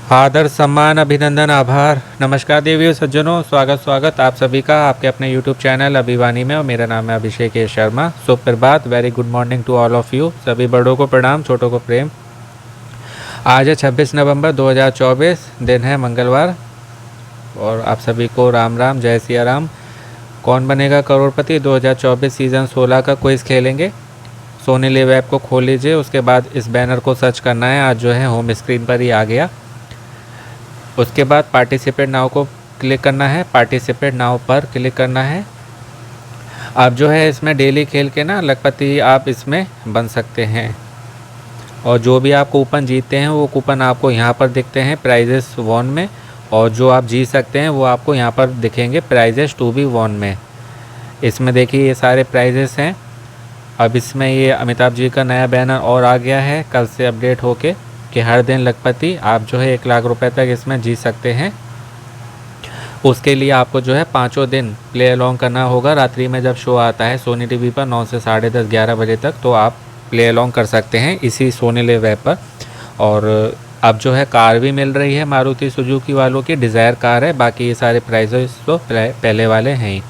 आदर सम्मान अभिनंदन आभार। नमस्कार देवियों सज्जनों, स्वागत आप सभी का आपके अपने YouTube चैनल अभिवानी में। और मेरा नाम है अभिषेक शर्मा। सुप्रभात, very good morning to all of you. सभी बड़ों को प्रणाम, छोटों को प्रेम। आज है 26 नवंबर 2024, दिन है मंगलवार। और आप सभी को राम राम, जय सिया राम। कौन बनेगा करोड़पति 2024 सीज़न 16 का क्विज़ खेलेंगे। सोनी लिव ऐप को खोल लीजिए, उसके बाद इस बैनर को सर्च करना है। आज जो है होम स्क्रीन पर ही आ गया। उसके बाद पार्टिसिपेट नाउ को क्लिक करना है। पार्टिसिपेट नाउ पर क्लिक करना है। आप जो है इसमें डेली खेल के ना लखपति आप इसमें बन सकते हैं। और जो भी आप कूपन जीतते हैं वो कूपन आपको यहाँ पर दिखते हैं प्राइजेस वन में। और जो आप जीत सकते हैं वो आपको यहाँ पर दिखेंगे प्राइजेस टू बी वन में। इसमें देखिए ये सारे प्राइजेस हैं। अब इसमें ये अमिताभ जी का नया बैनर और आ गया है कल से अपडेट होके कि हर दिन लखपति आप जो है 1 लाख रुपए तक इसमें जीत सकते हैं। उसके लिए आपको जो है 5 दिन प्ले अलॉन्ग करना होगा। रात्रि में जब शो आता है सोनी टीवी पर 9 से 10:30 11 बजे तक, तो आप प्ले अलॉन्ग कर सकते हैं इसी सोनी लिव ऐप पर। और अब जो है कार भी मिल रही है मारुति सुजुकी वालों की, डिज़ायर कार है। बाकी ये सारे प्राइजेस तो पहले वाले हैं ही।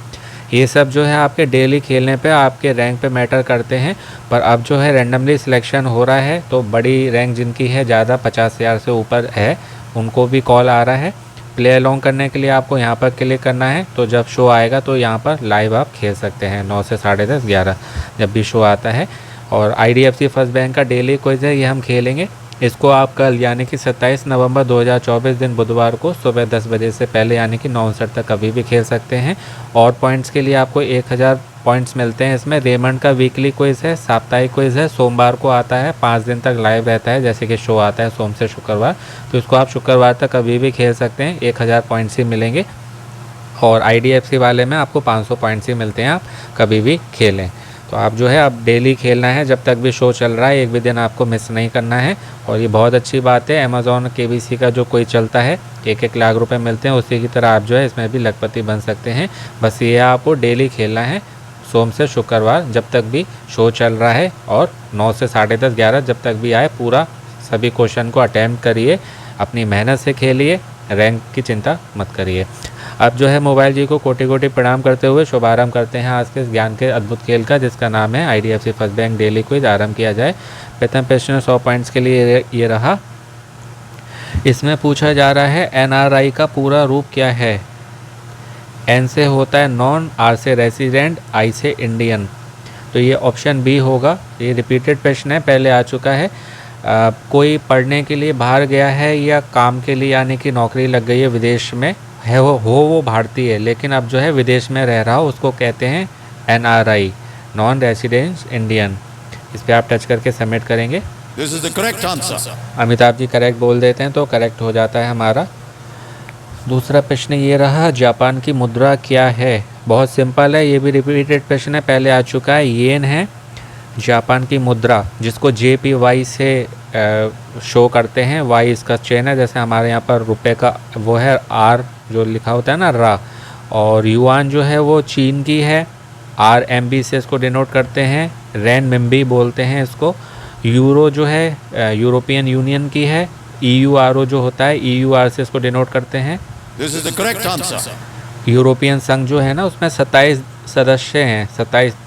ये सब जो है आपके डेली खेलने पे आपके रैंक पे मैटर करते हैं। पर अब जो है रैंडमली सिलेक्शन हो रहा है, तो बड़ी रैंक जिनकी है ज़्यादा 50,000 से ऊपर है उनको भी कॉल आ रहा है। प्ले अलॉन्ग करने के लिए आपको यहाँ पर क्लिक करना है। तो जब शो आएगा तो यहाँ पर लाइव आप खेल सकते हैं 9 से 10:30 11 जब भी शो आता है। और IDFC फर्स्ट बैंक का डेली क्विज़ है, ये हम खेलेंगे। इसको आप कल यानी कि 27 नवंबर 2024 दिन बुधवार को सुबह 10 बजे से पहले यानी कि 9:59 तक कभी भी खेल सकते हैं। और पॉइंट्स के लिए आपको 1000 पॉइंट्स मिलते हैं। इसमें रेमंड का वीकली क्विज़ है, साप्ताहिक क्विज़ है, सोमवार को आता है, 5 दिन तक लाइव रहता है। जैसे कि शो आता है सोम से शुक्रवार, तो इसको आप शुक्रवार तक कभी भी खेल सकते हैं। 1000 पॉइंट्स ही मिलेंगे। और IDFC वाले में आपको 500 पॉइंट्स ही मिलते हैं, आप कभी भी खेलें। तो आप जो है अब डेली खेलना है जब तक भी शो चल रहा है, एक भी दिन आपको मिस नहीं करना है। और ये बहुत अच्छी बात है, अमेज़ॉन KBC का जो कोई चलता है 1-1 लाख रुपए मिलते हैं, उसी की तरह आप जो है इसमें भी लखपति बन सकते हैं। बस ये आपको डेली खेलना है सोम से शुक्रवार जब तक भी शो चल रहा है। और 9 से 10:30 11 जब तक भी आए पूरा सभी क्वेश्चन को अटैम्प्ट करिए, अपनी मेहनत से खेलिए, रैंक की चिंता मत करिए। अब जो है मोबाइल जी को कोटि कोटि प्रणाम करते हुए शुभारंभ करते हैं आज के इस ज्ञान के अद्भुत खेल का, जिसका नाम है IDFC first bank daily quiz. आरंभ किया जाए। प्रथम प्रश्न 100 पॉइंट्स के लिए ये रहा। इसमें पूछा जा रहा है NRI का पूरा रूप क्या है। N से होता है नॉन, R से रेसिडेंट, I से इंडियन। तो ये ऑप्शन बी होगा। ये रिपीटेड प्रश्न है, पहले आ चुका है। कोई पढ़ने के लिए बाहर गया है या काम के लिए यानी कि नौकरी लग गई है विदेश में है, वो भारतीय है लेकिन अब जो है विदेश में रह रहा हो, उसको कहते हैं NRI, नॉन रेसिडेंस इंडियन। इस पर आप टच करके सबमिट करेंगे। This is the correct answer. Amitabh ji correct बोल देते हैं तो करेक्ट हो जाता है हमारा। दूसरा प्रश्न ये रहा, जापान की मुद्रा क्या है। बहुत सिंपल है, ये भी रिपीटेड प्रश्न है, पहले आ चुका है। येन है जापान की मुद्रा, जिसको JPY से शो करते हैं। वाई इसका चेन है, जैसे हमारे यहाँ पर रुपए का वो है R जो लिखा होता है ना, रा। और युआन जो है वो चीन की है, RMB से इसको डिनोट करते हैं। रेन मिम्बी बोलते हैं इसको। यूरो जो है यूरोपियन यूनियन की है। EURO जो होता है EUR से इसको डिनोट करते हैं। This is the correct answer. European संघ जो है ना उसमें 27 सदस्य हैं, 27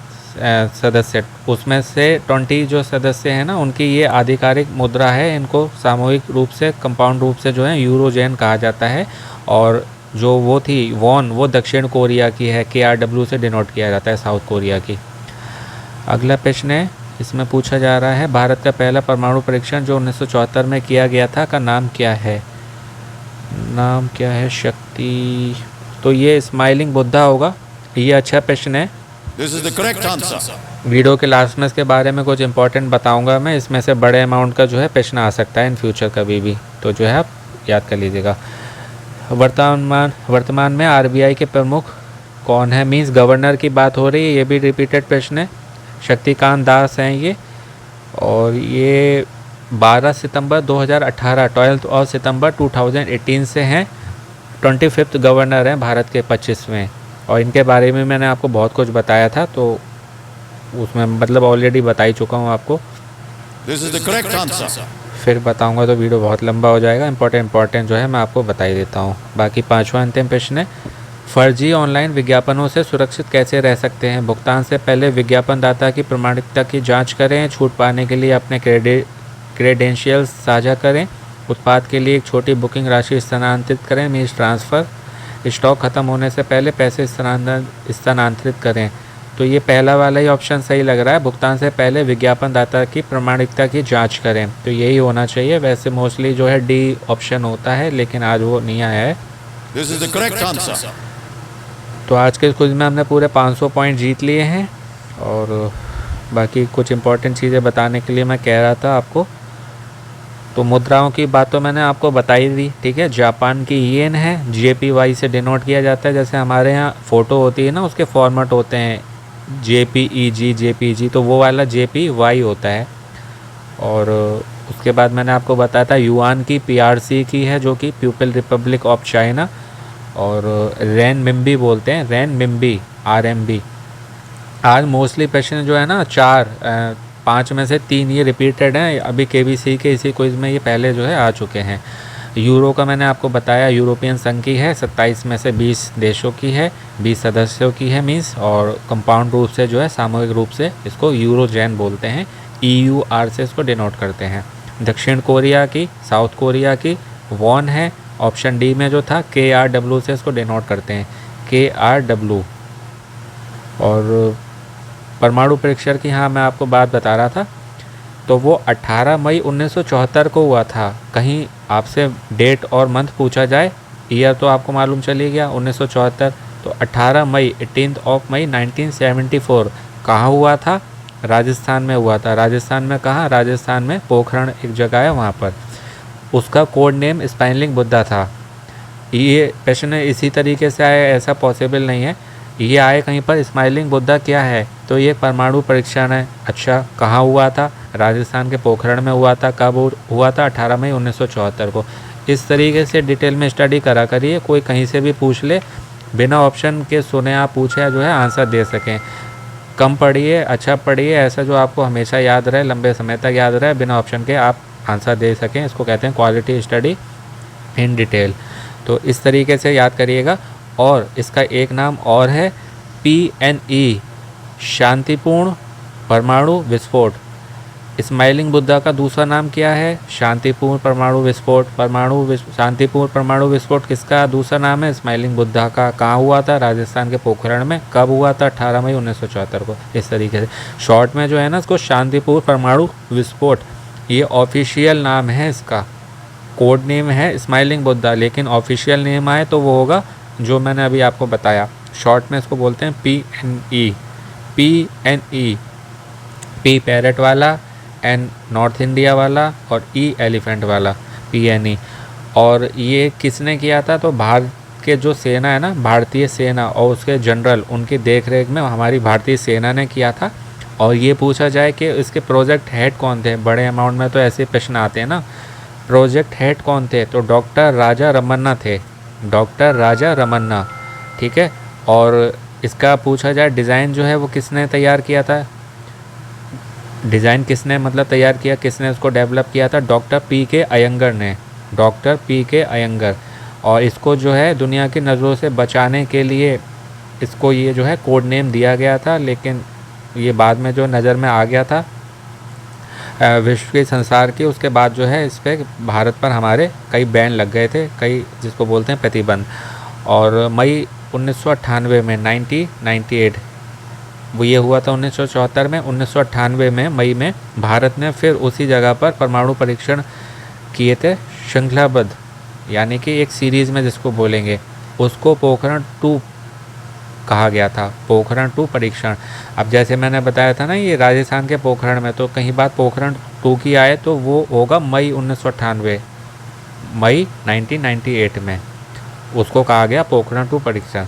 सदस्य, उसमें से 20 जो सदस्य हैं ना उनकी ये आधिकारिक मुद्रा है। इनको सामूहिक रूप से कंपाउंड रूप से जो है यूरोजेन कहा जाता है। और जो वो थी वॉन, वो दक्षिण कोरिया की है, KRW से डिनोट किया जाता है, साउथ कोरिया की। अगला प्रश्न है, इसमें पूछा जा रहा है भारत का पहला परमाणु परीक्षण जो 1974 में किया गया था का नाम क्या है। नाम क्या है, शक्ति। तो ये स्माइलिंग बुद्धा होगा। ये अच्छा प्रश्न है। This is the correct answer. Video के लास्ट में इसके बारे में कुछ इंपॉर्टेंट बताऊंगा मैं। इसमें से बड़े अमाउंट का जो है प्रश्न आ सकता है इन फ्यूचर कभी भी, तो जो है आप याद कर लीजिएगा। वर्तमान में RBI के प्रमुख कौन है, मीन्स गवर्नर की बात हो रही है। ये भी रिपीटेड प्रश्न है। शक्तिकांत दास हैं ये। और ये 12 सितंबर 2018, 12 सितंबर 2018 से हैं। 25th गवर्नर हैं भारत के 25वें। और इनके बारे में मैंने आपको बहुत कुछ बताया था, तो उसमें मतलब ऑलरेडी बता ही चुका हूँ आपको। This is the correct answer. फिर बताऊंगा तो वीडियो बहुत लंबा हो जाएगा। इंपॉर्टेंट जो है मैं आपको बता ही देता हूँ। बाकी पांचवा अंतिम प्रश्न है, फर्जी ऑनलाइन विज्ञापनों से सुरक्षित कैसे रह सकते हैं? भुगतान से पहले विज्ञापनदाता की प्रामाणिकता की जांच करें। छूट पाने के लिए अपने क्रेडेंशियल्स साझा करें। उत्पाद के लिए एक छोटी बुकिंग राशि स्थानांतरित करें, मीन्स ट्रांसफ़र। स्टॉक खत्म होने से पहले पैसे स्थानांतरित करें। तो ये पहला वाला ही ऑप्शन सही लग रहा है, भुगतान से पहले विज्ञापनदाता की प्रामाणिकता की जांच करें, तो यही होना चाहिए। वैसे मोस्टली जो है डी ऑप्शन होता है, लेकिन आज वो नहीं आया है। This is the correct answer. तो आज के क्विज में हमने पूरे 500 पॉइंट जीत लिए हैं, और बाकी कुछ इंपॉर्टेंट चीज़ें बताने के लिए मैं कह रहा था आपको। तो मुद्राओं की बात तो मैंने आपको बताई दी, ठीक है। जापान की येन है, JPY से डिनोट किया जाता है। जैसे हमारे यहाँ फ़ोटो होती है ना, उसके फॉर्मेट होते हैं JPEG, JPG, तो वो वाला JPY होता है। और उसके बाद मैंने आपको बताया था युआन की PRC की है, जो कि पीपल रिपब्लिक ऑफ चाइना, और रेन मिम्बी बोलते हैं, रेन मिम्बी, RMB। आज मोस्टली प्रश्न जो है ना 5 में से 3 ये रिपीटेड हैं। अभी KBC के इसी क्विज में ये पहले जो है आ चुके हैं। यूरो का मैंने आपको बताया, यूरोपियन संघ की है, 27 में से 20 देशों की है, 20 सदस्यों की है मीन्स, और कंपाउंड रूप से जो है सामूहिक रूप से इसको यूरोजैन बोलते हैं। EUR से इसको डिनोट करते हैं। दक्षिण कोरिया की, साउथ कोरिया की वॉन है। ऑप्शन डी में जो था KRW से इसको डिनोट करते हैं, KRW। और परमाणु परीक्षण की, हाँ मैं आपको बात बता रहा था, तो वो 18 मई 1974 को हुआ था। कहीं आपसे डेट और मंथ पूछा जाए, ईयर तो आपको मालूम चली गया 1974, तो 18 मई 18 मई 1974 कहाँ हुआ था? राजस्थान में हुआ था। राजस्थान में कहाँ? राजस्थान में पोखरण एक जगह है, वहाँ पर। उसका कोड नेम स्माइलिंग बुद्धा था। ये प्रश्न इसी तरीके से आया, ऐसा पॉसिबल नहीं है। ये आए कहीं पर स्माइलिंग बुद्धा क्या है, तो ये परमाणु परीक्षण है। अच्छा, कहाँ हुआ था? राजस्थान के पोखरण में हुआ था। कब हुआ था? 18 मई 1974 को। इस तरीके से डिटेल में स्टडी करा करिए, कोई कहीं से भी पूछ ले, बिना ऑप्शन के सुने आप पूछे जो है आंसर दे सकें। कम पढ़िए, अच्छा पढ़िए, ऐसा जो आपको हमेशा याद रहे, लंबे समय तक याद रहे, बिना ऑप्शन के आप आंसर दे सकें। इसको कहते हैं क्वालिटी स्टडी इन डिटेल। तो इस तरीके से याद करिएगा। और इसका एक नाम और है PNE, शांतिपूर्ण परमाणु विस्फोट। स्माइलिंग बुद्धा का दूसरा नाम क्या है? शांतिपूर्ण परमाणु विस्फोट। शांतिपूर्ण परमाणु विस्फोट किसका दूसरा नाम है? स्माइलिंग बुद्धा का। कहाँ हुआ था? राजस्थान के पोखरण में। कब हुआ था? 18 मई 1974 को। इस तरीके से शॉर्ट में जो है ना, इसको शांतिपूर्ण परमाणु विस्फोट, ये ऑफिशियल नाम है इसका। कोड नेम है स्माइलिंग बुद्धा, लेकिन ऑफिशियल नेम आए तो वो होगा जो मैंने अभी आपको बताया। शॉर्ट में इसको बोलते हैं PNE। P पैरेट वाला, N नॉर्थ इंडिया वाला, और E एलिफेंट वाला, PNE। और ये किसने किया था? तो भारत के जो सेना है ना, भारतीय सेना और उसके जनरल, उनकी देख रेख में हमारी भारतीय सेना ने किया था। और ये पूछा जाए कि इसके प्रोजेक्ट हेड कौन थे, बड़े अमाउंट में तो ऐसे प्रश्न आते हैं ना, प्रोजेक्ट हेड कौन थे? तो डॉक्टर राजा रमन्ना थे, डॉक्टर राजा रमन्ना, ठीक है। और इसका पूछा जाए डिज़ाइन जो है वो किसने तैयार किया था? डिज़ाइन किसने मतलब तैयार किया, किसने उसको डेवलप किया था? डॉक्टर PK अयंगर ने, डॉक्टर PK अयंगर। और इसको जो है दुनिया की नज़रों से बचाने के लिए इसको ये जो है कोड नेम दिया गया था, लेकिन ये बाद में जो नज़र में आ गया था विश्व के संसार की, उसके बाद जो है इस पर भारत पर हमारे कई बैन लग गए थे, कई जिसको बोलते हैं प्रतिबंध। और मई 1998 में 1998 वो ये हुआ था 1974 में। 1998 में मई में भारत ने फिर उसी जगह पर परमाणु परीक्षण किए थे, श्रृंखलाबद्ध, यानी कि एक सीरीज़ में जिसको बोलेंगे, उसको पोखरण 2 कहा गया था, पोखरण 2 परीक्षण। अब जैसे मैंने बताया था ना ये राजस्थान के पोखरण में, तो कहीं बात पोखरण 2 की आए तो वो होगा मई 1998, मई 1998 में उसको कहा गया पोखरण 2 परीक्षण।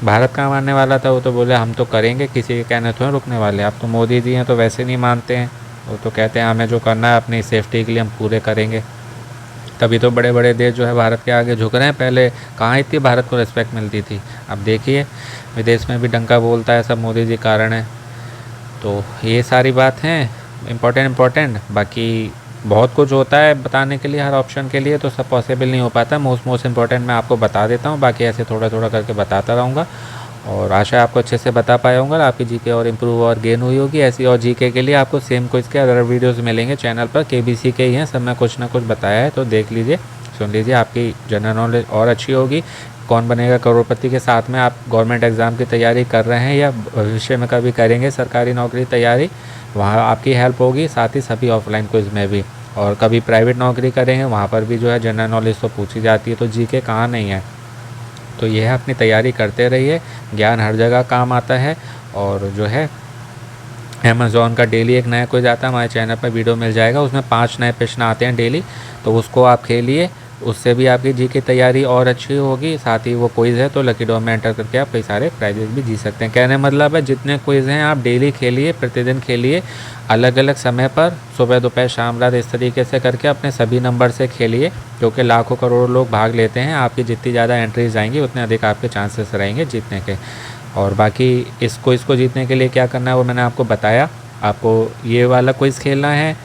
भारत का मानने वाला था, वो तो बोले हम तो करेंगे, किसी के कहने थोड़े रुकने वाले। अब तो मोदी जी हैं तो वैसे नहीं मानते हैं, वो तो कहते हैं हमें जो करना है अपनी सेफ्टी के लिए हम पूरे करेंगे। तभी तो बड़े बड़े देश जो है भारत के आगे झुक रहे हैं। पहले कहाँ इतनी भारत को रिस्पेक्ट मिलती थी, अब देखिए विदेश में भी डंका बोलता है, सब मोदी जी कारण है। तो ये सारी बात हैं इम्पोर्टेंट। बाकी बहुत कुछ होता है बताने के लिए, हर ऑप्शन के लिए तो सब पॉसिबल नहीं हो पाता। मोस्ट इम्पॉर्टेंट मैं आपको बता देता हूँ, बाकी ऐसे थोड़ा थोड़ा करके बताता रहूँगा। और आशा है आपको अच्छे से बता पाया होगा, आपकी जीके और इम्प्रूव और गेन हुई होगी। ऐसी और जीके के लिए आपको सेम क्विज के अदर वीडियोस मिलेंगे चैनल पर, केबीसी के ही हैं, सब में कुछ ना कुछ बताया है, तो देख लीजिए, सुन लीजिए, आपकी जनरल नॉलेज और अच्छी होगी। कौन बनेगा करोड़पति के साथ में आप गवर्नमेंट एग्ज़ाम की तैयारी कर रहे हैं या भविष्य में कभी करेंगे सरकारी नौकरी तैयारी, वहाँ आपकी हेल्प होगी। साथ ही सभी ऑफलाइन क्विज में भी, और कभी प्राइवेट नौकरी करेंगे वहाँ पर भी जो है जनरल नॉलेज तो पूछी जाती है, तो जीके कहाँ नहीं है। तो ये है, अपनी तैयारी करते रहिए, ज्ञान हर जगह काम आता है। और जो है अमेज़ॉन का डेली एक नया क्विज आता है, हमारे चैनल पर वीडियो मिल जाएगा, उसमें 5 नए प्रश्न आते हैं डेली, तो उसको आप खेलिए, उससे भी आपकी जी की तैयारी और अच्छी होगी। साथ ही वो क्विज़ है तो लकी ड्रॉ में एंटर करके आप कई सारे प्राइजेस भी जीत सकते हैं। कहने मतलब है जितने क्विज़ हैं आप डेली खेलिए, प्रतिदिन खेलिए, अलग अलग समय पर, सुबह दोपहर शाम रात, इस तरीके से करके अपने सभी नंबर से खेलिए, क्योंकि लाखों करोड़ों लोग भाग लेते हैं। आपकी जितनी ज़्यादा एंट्रीज आएंगी उतने अधिक आपके चांसेस रहेंगे जीतने के। और बाकी इसको जीतने के लिए क्या करना है वो मैंने आपको बताया। आपको ये वाला क्विज़ खेलना है,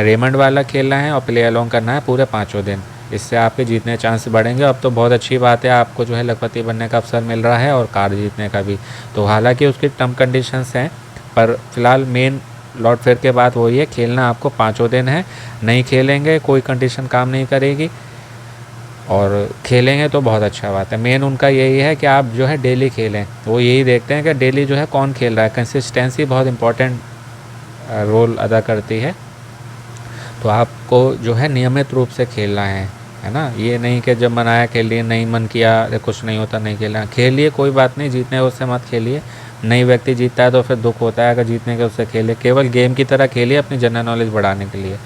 रेमंड वाला खेलना है और प्ले अलोंग करना है पूरे 5 दिन। इससे आपके जीतने चांस बढ़ेंगे। अब तो बहुत अच्छी बात है, आपको जो है लखपति बनने का अवसर मिल रहा है और कार जीतने का भी। तो हालांकि उसकी टर्म कंडीशंस हैं, पर फिलहाल मेन लौट फिर के बाद वही है, खेलना आपको 5 दिन है। नहीं खेलेंगे कोई कंडीशन काम नहीं करेगी, और खेलेंगे तो बहुत अच्छा बात है। मेन उनका यही है कि आप जो है डेली खेलें, वो यही देखते हैं कि डेली जो है कौन खेल रहा है। कंसिस्टेंसी बहुत इंपॉर्टेंट रोल अदा करती है, तो आपको जो है नियमित रूप से खेलना है ना। ये नहीं कि जब मन आया खेल लिए, नहीं मन किया, अरे कुछ नहीं होता नहीं खेलना, खेलिए, कोई बात नहीं, जीतने उससे मत खेलिए। नई व्यक्ति जीतता है तो फिर दुख होता है, अगर जीतने के उससे खेले, केवल गेम की तरह खेलिए अपनी जनरल नॉलेज बढ़ाने के लिए,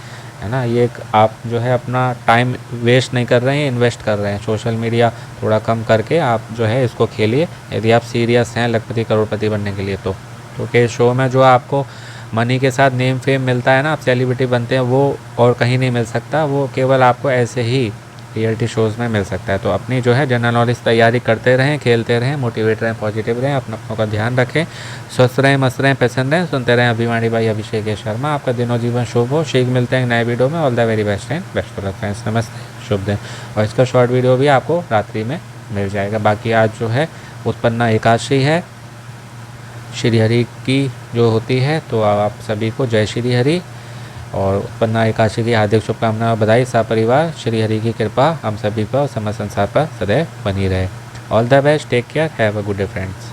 है ना। ये एक आप जो है अपना टाइम वेस्ट नहीं कर रहे हैं, इन्वेस्ट कर रहे हैं। सोशल मीडिया थोड़ा कम करके आप जो है इसको खेलिए, यदि आप सीरियस हैं लखपति करोड़पति बनने के लिए तो के शो में जो आपको मनी के साथ नेम फेम मिलता है ना, आप सेलिब्रिटी बनते हैं, वो और कहीं नहीं मिल सकता, वो केवल आपको ऐसे ही रियलिटी शोज़ में मिल सकता है। तो अपनी जो है जनरल नॉलेज तैयारी करते रहें, खेलते रहें, मोटिवेट रहें, पॉजिटिव रहें, अपनों का ध्यान रखें, स्वस्थ रहें, मस्त रहें, पसंद रहें, सुनते रहें अभिमानी भाई अभिषेक शर्मा। आपका दिनों जीवन शुभ हो। शीघ्र मिलते हैं नए वीडियो में। All the very best and best of luck friends. नमस्ते, शुभ दिन। और इसका शॉर्ट वीडियो भी आपको रात्रि में मिल जाएगा। बाकी आज जो है उत्पन्ना एकादशी है श्री हरि की जो होती है, तो आप सभी को जय श्री हरि और उत्पन्ना एकादशी की हार्दिक शुभकामनाएं, बधाई। परिवार, श्री हरि की कृपा हम सभी पर और समस्त संसार पर सदैव बनी रहे। All the best, take care, have a good day friends.